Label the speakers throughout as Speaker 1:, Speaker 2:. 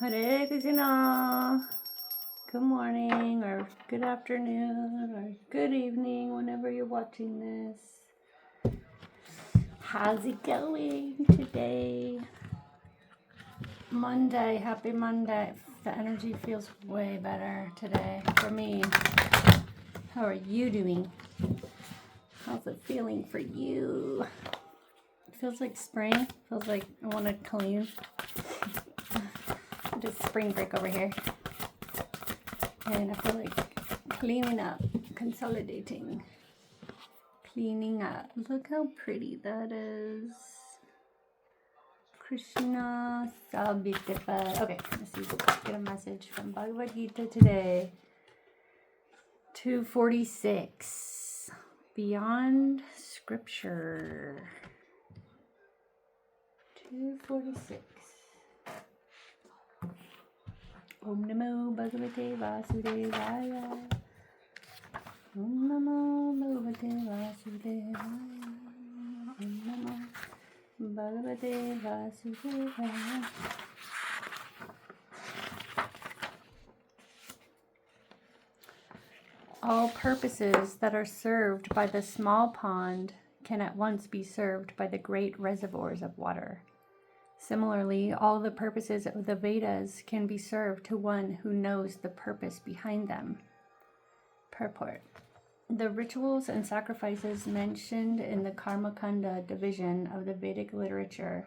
Speaker 1: Hare Krishna. Good morning, or good afternoon, or good evening, whenever you're watching this. How's it going today? Monday. Happy Monday. The energy feels way better today for me. How are you doing? How's it feeling for you? It feels like spring. Feels like I want to clean. Just spring break over here. And I feel like cleaning up, consolidating, cleaning up. Look how pretty that is. Krishna, so beautiful. Okay, let's see. Get a message from Bhagavad Gita today. 246. Beyond Scripture. 246. Om Namo Bhagavate Vasudevaya. Om Namo Bhagavate Vasudevaya. Om Namo Bhagavate Vasudevaya. All purposes that are served by the small pond can at once be served by the great reservoirs of water. Similarly, all the purposes of the Vedas can be served to one who knows the purpose behind them. Purport. The rituals and sacrifices mentioned in the Karmakanda division of the Vedic literature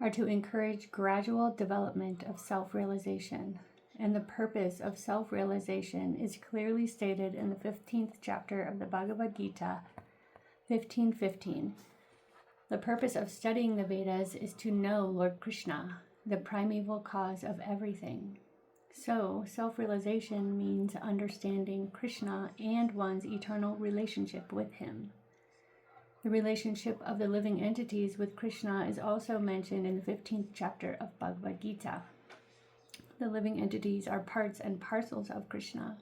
Speaker 1: are to encourage gradual development of self-realization, and the purpose of self-realization is clearly stated in the 15th chapter of the Bhagavad Gita, 15:15. The purpose of studying the Vedas is to know Lord Krishna, the primeval cause of everything. So, self-realization means understanding Krishna and one's eternal relationship with him. The relationship of the living entities with Krishna is also mentioned in the 15th chapter of Bhagavad Gita. The living entities are parts and parcels of Krishna.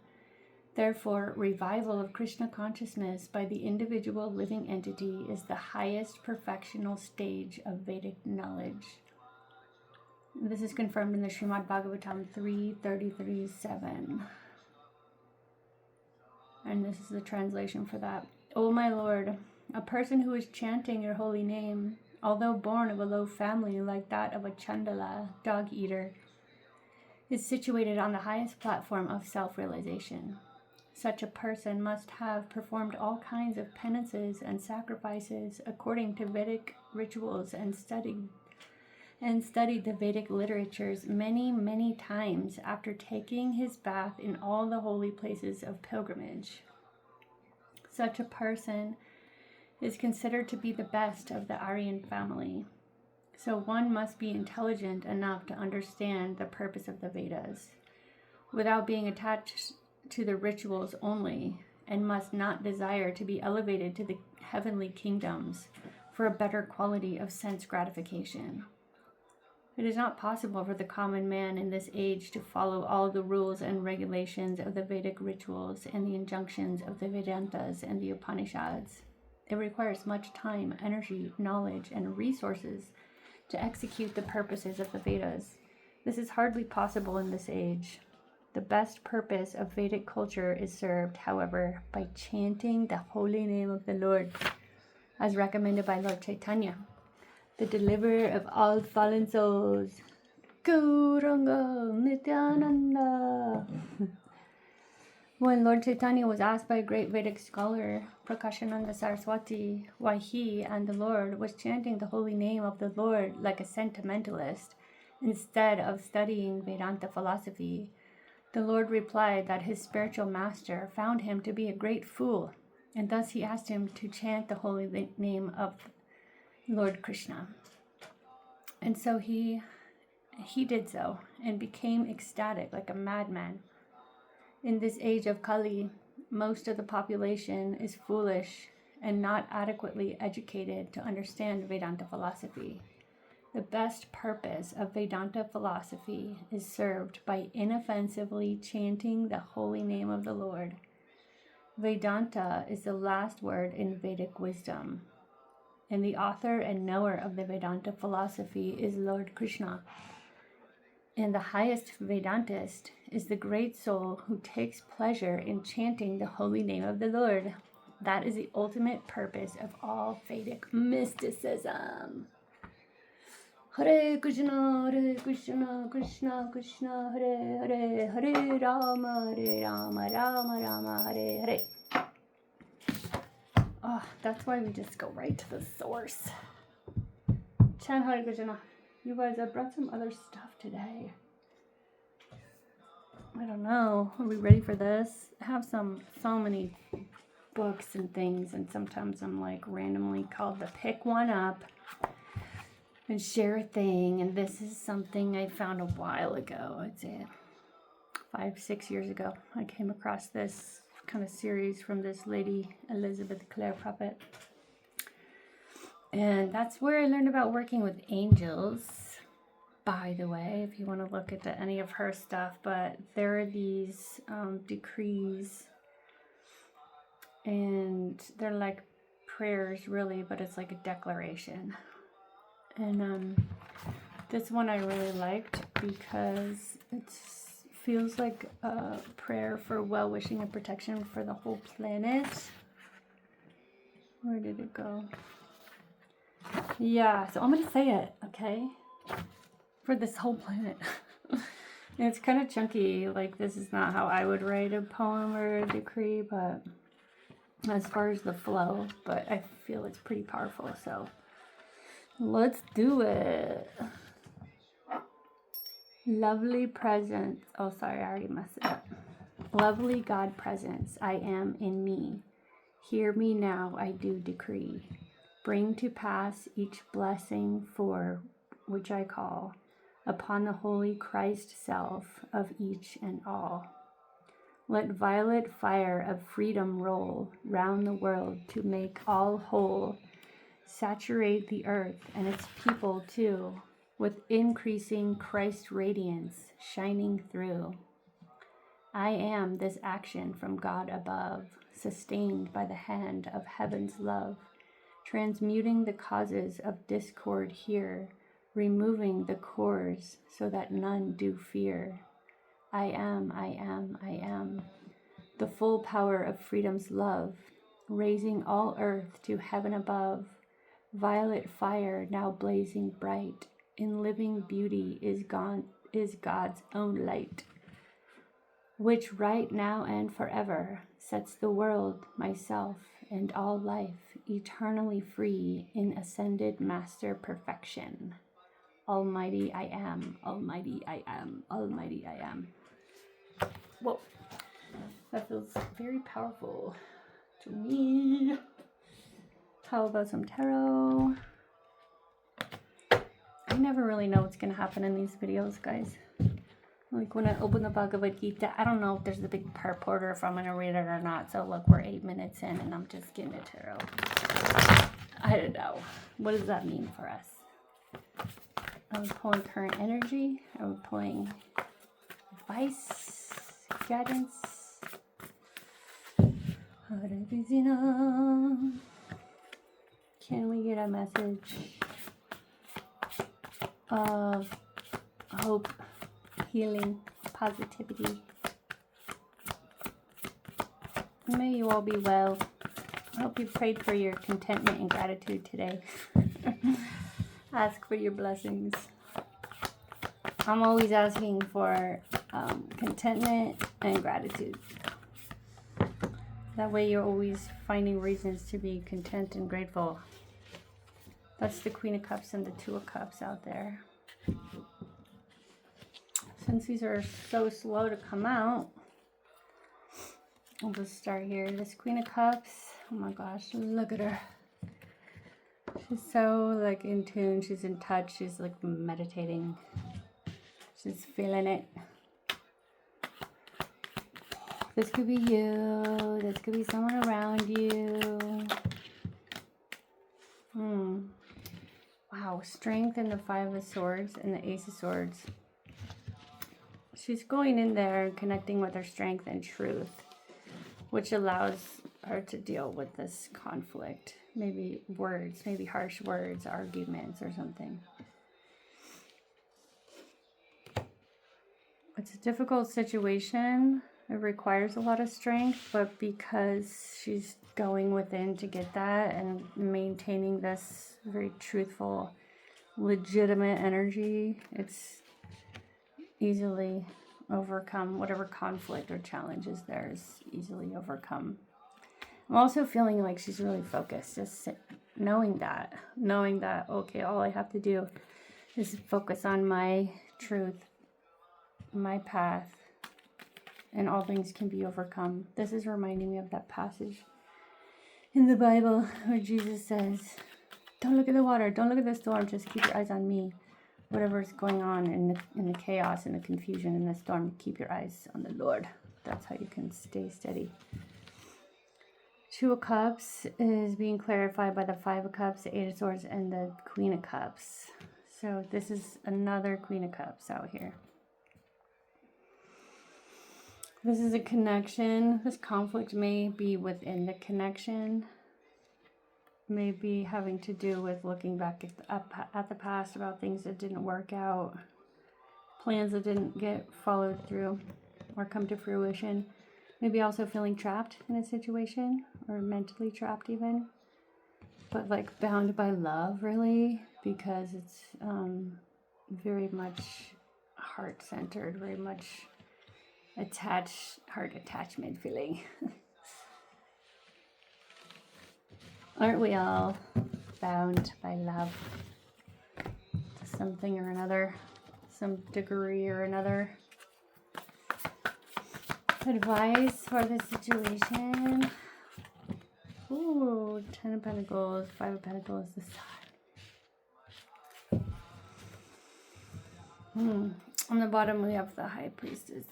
Speaker 1: Therefore, revival of Krishna consciousness by the individual living entity is the highest perfectional stage of Vedic knowledge. This is confirmed in the Srimad Bhagavatam 3:33-7. And this is the translation for that. O my Lord, a person who is chanting your holy name, although born of a low family like that of a Chandala, dog-eater, is situated on the highest platform of self-realization. Such a person must have performed all kinds of penances and sacrifices according to Vedic rituals and studied the Vedic literatures many, many times after taking his bath in all the holy places of pilgrimage. Such a person is considered to be the best of the Aryan family. So one must be intelligent enough to understand the purpose of the Vedas without being attached to the rituals only, and must not desire to be elevated to the heavenly kingdoms for a better quality of sense gratification. It is not possible for the common man in this age to follow all the rules and regulations of the Vedic rituals and the injunctions of the Vedantas and the Upanishads. It requires much time, energy, knowledge, and resources to execute the purposes of the Vedas. This is hardly possible in this age. The best purpose of Vedic culture is served, however, by chanting the holy name of the Lord, as recommended by Lord Chaitanya, the deliverer of all fallen souls. Gauranga Nityananda. When Lord Chaitanya was asked by a great Vedic scholar, Prakashananda Saraswati, why he and the Lord was chanting the holy name of the Lord like a sentimentalist instead of studying Vedanta philosophy, the Lord replied that his spiritual master found him to be a great fool, and thus he asked him to chant the holy name of Lord Krishna. And so he did so and became ecstatic like a madman. In this age of Kali, most of the population is foolish and not adequately educated to understand Vedanta philosophy. The best purpose of Vedanta philosophy is served by inoffensively chanting the holy name of the Lord. Vedanta is the last word in Vedic wisdom, and the author and knower of the Vedanta philosophy is Lord Krishna. And the highest Vedantist is the great soul who takes pleasure in chanting the holy name of the Lord. That is the ultimate purpose of all Vedic mysticism. Hare Krishna, Krishna Krishna, Hare Hare, Hare Rama, Rama Rama, Hare Hare. Oh, that's why we just go right to the source. Chant Hare Krishna. You guys, I brought some other stuff today. I don't know. Are we ready for this? I have so many books and things, and sometimes I'm like randomly called to pick one up and share a thing. And this is something I found a while ago. I'd say 5-6 years ago. I came across this kind of series from this lady, Elizabeth Clare Puppet. And that's where I learned about working with angels, by the way, if you want to look at any of her stuff. But there are these decrees, and they're like prayers, really, but it's like a declaration. And this one I really liked because it feels like a prayer for well-wishing and protection for the whole planet. Where did it go? Yeah, so I'm going to say it, okay? For this whole planet. It's kind of chunky. Like, this is not how I would write a poem or a decree, but as far as the flow, but I feel it's pretty powerful, so let's do it. Lovely presence. Oh, sorry, I already messed it up. Lovely God presence, I am in me. Hear me now, I do decree. Bring to pass each blessing for which I call upon the holy Christ self of each and all. Let violet fire of freedom roll round the world to make all whole. Saturate the earth and its people too, with increasing Christ radiance shining through. I am this action from God above, sustained by the hand of heaven's love, transmuting the causes of discord here, removing the cores so that none do fear. I am, the full power of freedom's love, raising all earth to heaven above. Violet fire now blazing bright, in living beauty is God's own light, which right now and forever sets the world, myself, and all life eternally free in ascended master perfection. Almighty I am, Almighty I am, Almighty I am. Whoa, that feels very powerful to me. How about some tarot? I never really know what's going to happen in these videos, guys. Like when I open the Bhagavad Gita, I don't know if there's a big purport or if I'm going to read it or not. So look, we're 8 minutes in and I'm just getting a tarot. I don't know. What does that mean for us? I'm pulling current energy. I'm pulling advice, guidance. Hare Krishna. Can we get a message of hope, healing, positivity? May you all be well. I hope you prayed for your contentment and gratitude today. Ask for your blessings. I'm always asking for contentment and gratitude. That way you're always finding reasons to be content and grateful. That's the Queen of Cups and the Two of Cups out there. Since these are so slow to come out, I'll just start here. This Queen of Cups, oh my gosh, look at her. She's so like in tune, she's in touch, she's like meditating. She's feeling it. This could be you. This could be someone around you. Wow, strength and the Five of Swords and the Ace of Swords. She's going in there and connecting with her strength and truth, which allows her to deal with this conflict. Maybe words, maybe harsh words, arguments or something. It's a difficult situation. It requires a lot of strength, but because she's going within to get that and maintaining this very truthful, legitimate energy, it's easily overcome. Whatever conflict or challenges there is easily overcome. I'm also feeling like she's really focused, just knowing that, okay, all I have to do is focus on my truth, my path, and all things can be overcome. This is reminding me of that passage in the Bible where Jesus says, don't look at the water, don't look at the storm, just keep your eyes on me. Whatever's going on in the chaos and the confusion in the storm, keep your eyes on the Lord. That's how you can stay steady. Two of Cups is being clarified by the Five of Cups, the Eight of Swords, and the Queen of Cups. So this is another Queen of Cups out here. This is a connection. This conflict may be within the connection. May be having to do with looking back at the past about things that didn't work out, plans that didn't get followed through or come to fruition. Maybe also feeling trapped in a situation or mentally trapped even, but like bound by love really, because it's very much heart-centered, very much heart attachment feeling. Aren't we all bound by love to something or another, some degree or another? Advice for this situation. Ooh, 10 of Pentacles, 5 of Pentacles, the Sun. On the bottom we have the High Priestess.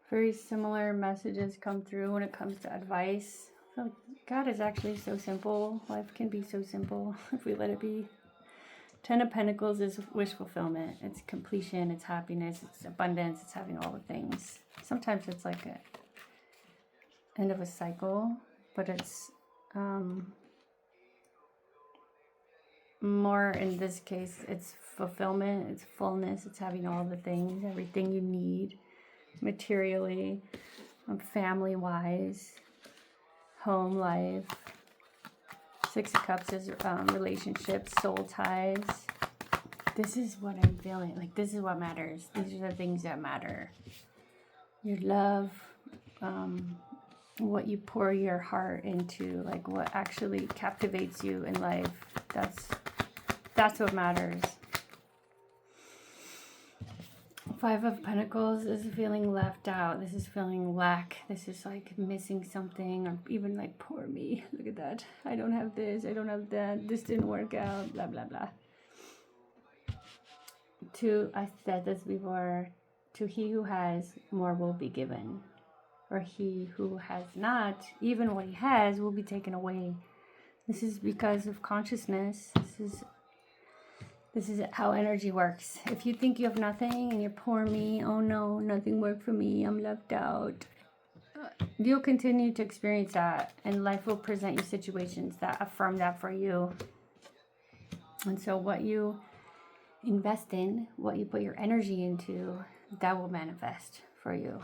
Speaker 1: Very similar messages come through when it comes to advice. I feel like God is actually so simple. Life can be so simple if we let it be. 10 of Pentacles is wish fulfillment. It's completion, it's happiness, it's abundance, it's having all the things. Sometimes it's like an end of a cycle, but it's more in this case, it's fulfillment, it's fullness, it's having all the things, everything you need materially, family-wise, home life. 6 of Cups is relationships, soul ties. This is what I'm feeling. Like, this is what matters. These are the things that matter. Your love, what you pour your heart into, like what actually captivates you in life. That's what matters. 5 of Pentacles is feeling left out. This is feeling lack. This is like missing something, or even like, poor me. Look at that. I don't have this. I don't have that. This didn't work out. Blah, blah, blah. I said this before, to he who has, more will be given. Or he who has not, even what he has will be taken away. This is because of consciousness. This is how energy works. If you think you have nothing and you're poor me, oh no, nothing worked for me, I'm left out, you'll continue to experience that, and life will present you situations that affirm that for you. And so what you invest in, what you put your energy into, that will manifest for you.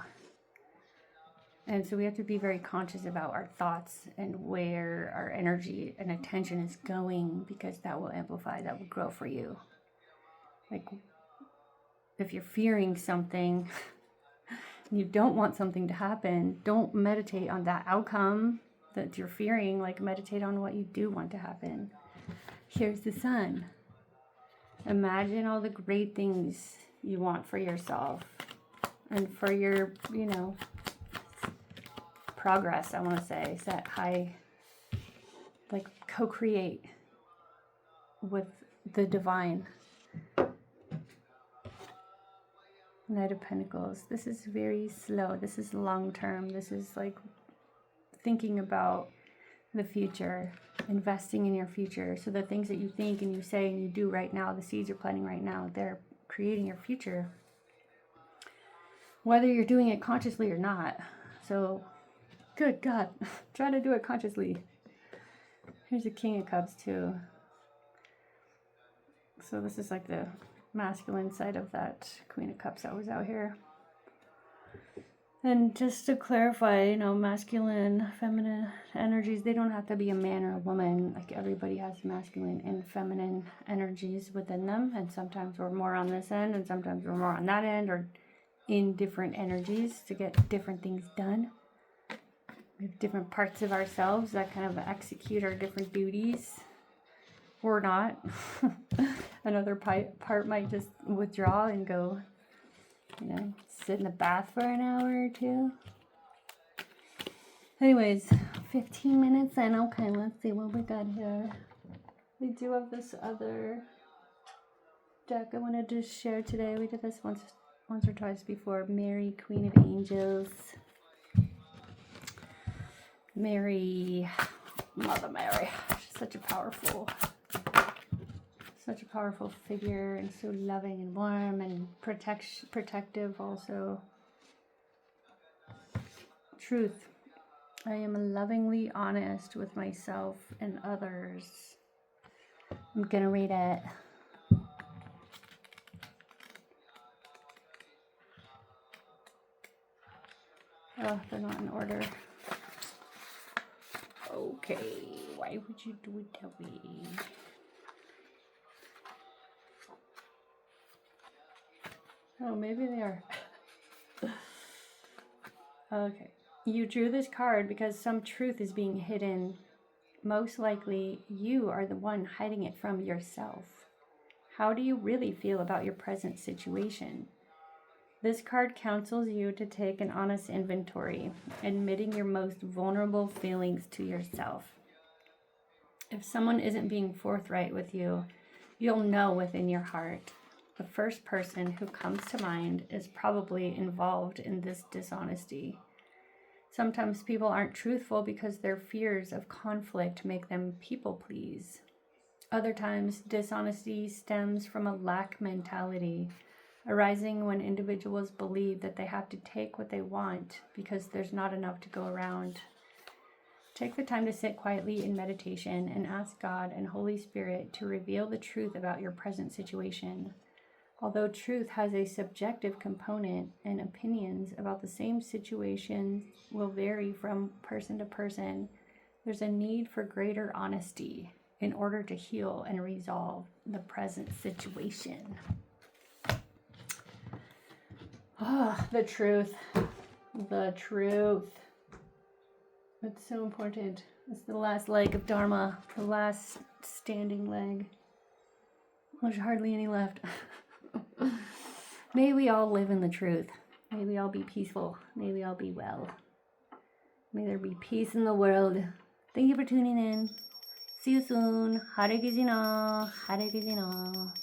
Speaker 1: And so we have to be very conscious about our thoughts and where our energy and attention is going, because that will amplify, that will grow for you. Like, if you're fearing something, and you don't want something to happen, don't meditate on that outcome that you're fearing. Like, meditate on what you do want to happen. Here's the Sun. Imagine all the great things you want for yourself and for your, progress, I want to say. Set high, like, co-create with the divine. Knight of Pentacles. This is very slow. This is long term. This is like thinking about the future, investing in your future. So the things that you think and you say and you do right now, the seeds you're planting right now, they're creating your future, whether you're doing it consciously or not. So, good God, try to do it consciously. Here's the King of Cups too. So this is like the masculine side of that Queen of Cups that was out here. And just to clarify, you know, masculine, feminine energies, they don't have to be a man or a woman. Like everybody has masculine and feminine energies within them. And sometimes we're more on this end and sometimes we're more on that end, or in different energies to get different things done. We have different parts of ourselves that kind of execute our different duties or not. Another part might just withdraw and go, you know, sit in the bath for an hour or two. Anyways, 15 minutes in. Okay, let's see what we got here. We do have this other deck I wanted to share today. We did this once or twice before. Mary, Queen of Angels. Mary, Mother Mary. She's such a powerful figure, and so loving and warm and protective also. Truth. I am lovingly honest with myself and others. I'm gonna read it. Oh, they're not in order. Okay, why would you do it that way? Oh, maybe they are. Okay. You drew this card because some truth is being hidden. Most likely, you are the one hiding it from yourself. How do you really feel about your present situation? This card counsels you to take an honest inventory, admitting your most vulnerable feelings to yourself. If someone isn't being forthright with you, you'll know within your heart. The first person who comes to mind is probably involved in this dishonesty. Sometimes people aren't truthful because their fears of conflict make them people please. Other times, dishonesty stems from a lack mentality, arising when individuals believe that they have to take what they want because there's not enough to go around. Take the time to sit quietly in meditation and ask God and Holy Spirit to reveal the truth about your present situation. Although truth has a subjective component and opinions about the same situation will vary from person to person, there's a need for greater honesty in order to heal and resolve the present situation. Ah, the truth. The truth. It's so important. It's the last leg of Dharma, the last standing leg. There's hardly any left. May we all live in the truth. May we all be peaceful. May we all be well. May there be peace in the world. Thank you for tuning in. See you soon. Hare Krishna. Hare Krishna.